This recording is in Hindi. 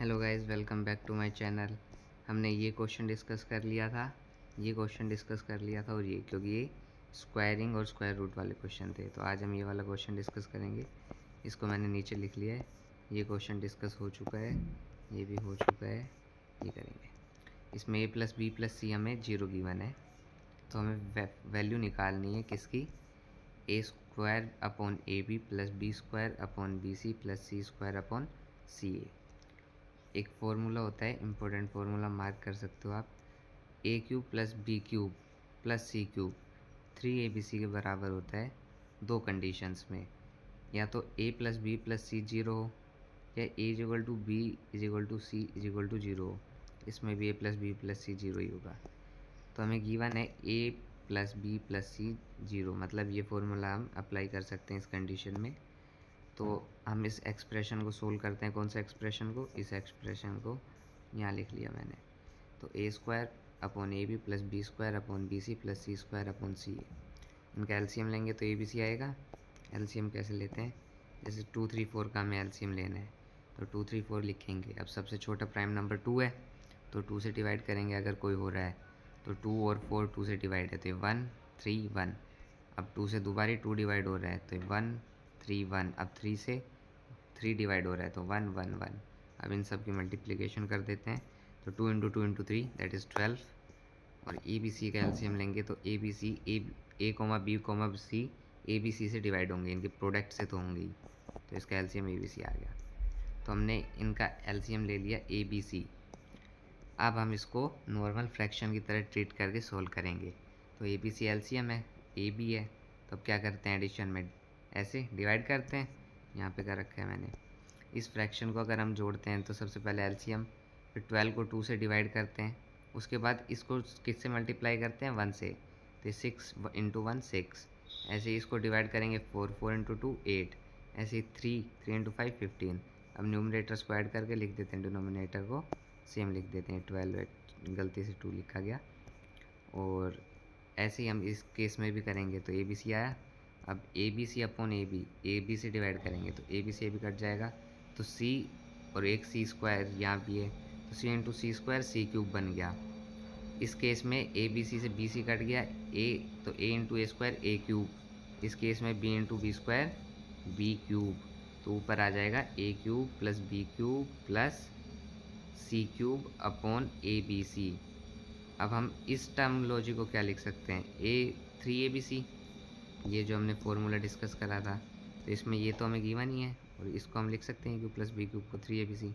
Hello guys, welcome back to my channel. हमने ये क्वेश्चन डिस्कस कर लिया था, और ये क्योंकि ये स्क्वायरिंग और स्क्वायर रूट वाले क्वेश्चन थे, तो आज हम ये वाला क्वेश्चन डिस्कस करेंगे। इसको मैंने नीचे लिख लिया है। ये क्वेश्चन डिस्कस हो चुका है, ये भी हो चुका है। ये करेंगे। इसमें a प्लस बी प्लस सी हमें 0 गिवन है, तो हमें वैल्यू निकालनी है किसकी, a square upon A b plus b square upon b c plus c square upon c a. एक फार्मूला होता है, इम्पोर्टेंट फार्मूला, मार्क कर सकते हो आप। A cube plus b cube plus c cube 3abc के बराबर होता है दो कंडीशंस में, या तो a plus B plus C 0 हो, या a is equal to B is equal to C is equal to 0 हो। इसमें भी a plus B plus C 0 ही होगा। तो हमें गिवन है a plus B plus C 0, मतलब ये फार्मूला हम अप्लाई कर सकते हैं इस कंडीशन में। तो हम इस एक्सप्रेशन को सोल्व करते हैं। कौन सा एक्सप्रेशन को, इस एक्सप्रेशन को यहाँ लिख लिया मैंने। तो a square upon A b plus b square upon b c plus c square upon c a. इनका एलसीएम लेंगे तो ए बी सी आएगा। एलसीएम कैसे लेते हैं, जैसे 2 3 4 का हमें एलसीएम लेना है, तो 2 3 4 लिखेंगे। अब सबसे छोटा प्राइम नंबर 2 है, तो 2 से डिवाइड करेंगे अगर कोई हो रहा है, तो 2 और 4 2 से डिवाइड है, तो 1 3 1। अब 2 से दोबारा 2 डिवाइड हो रहा है, तो 1 3 1। अब 3 से 3 डिवाइड हो रहा है, तो 1 1 1। अब इन सब की मल्टीप्लिकेशन कर देते हैं, तो 2 इंटू 2 इंटू 3 दैट इज़ 12। और ए बी सी का एलसीएम लेंगे तो A B C A comma B comma C A B C से डिवाइड होंगे, इनके प्रोडक्ट से तो होंगे ही, तो इसका एलसीएम ए बी सी आ गया। तो हमने इनका एलसीएम ले लिया ए बी सी। अब हम इसको नॉर्मल फ्रैक्शन की तरह ट्रीट करके सोल्व करेंगे। तो ए बी सी एलसीएम है, ए बी है, तो अब क्या करते हैं, एडिशन में ऐसे डिवाइड करते हैं। यहाँ पे कर रखा है मैंने। इस फ्रैक्शन को अगर हम जोड़ते हैं तो सबसे पहले एलसीएम, फिर 12 को 2 से डिवाइड करते हैं, उसके बाद इसको किससे मल्टीप्लाई करते हैं, 1 से, तो 6 इंटू 1 6। ऐसे ही इसको डिवाइड करेंगे 4 4 इंटू 2 8, ऐसे ही 3 3 इंटू 5 15। अब न्यूमरेटर को ऐड करके लिख देते हैं, डिनोमिनेटर को सेम लिख देते हैं, 12 गलती से 2 लिखा गया। और ऐसे ही हम इस केस में भी करेंगे, तो ए बी सी आया। अब A B C upon A B से डिवाइड करेंगे, तो ए बी से भी कट जाएगा, तो सी और एक सी स्क्वायर यहाँ भी है, तो सी इंटू सी स्क्वायर सी क्यूब बन गया। इस केस में ए बी सी से बी सी कट गया, ए तो a into a square a cube. इस केस में b into b square b cube, तो ऊपर आ जाएगा a cube plus b cube plus c cube upon A B c. अब हम इस टर्मोलॉजी को क्या लिख सकते हैं, ए 3abc, ये जो हमने फॉर्मूला डिस्कस करा था, तो इसमें ये तो हमें गिवन ही है, और इसको हम लिख सकते हैं क्यू प्लस बी क्यूब को 3abc।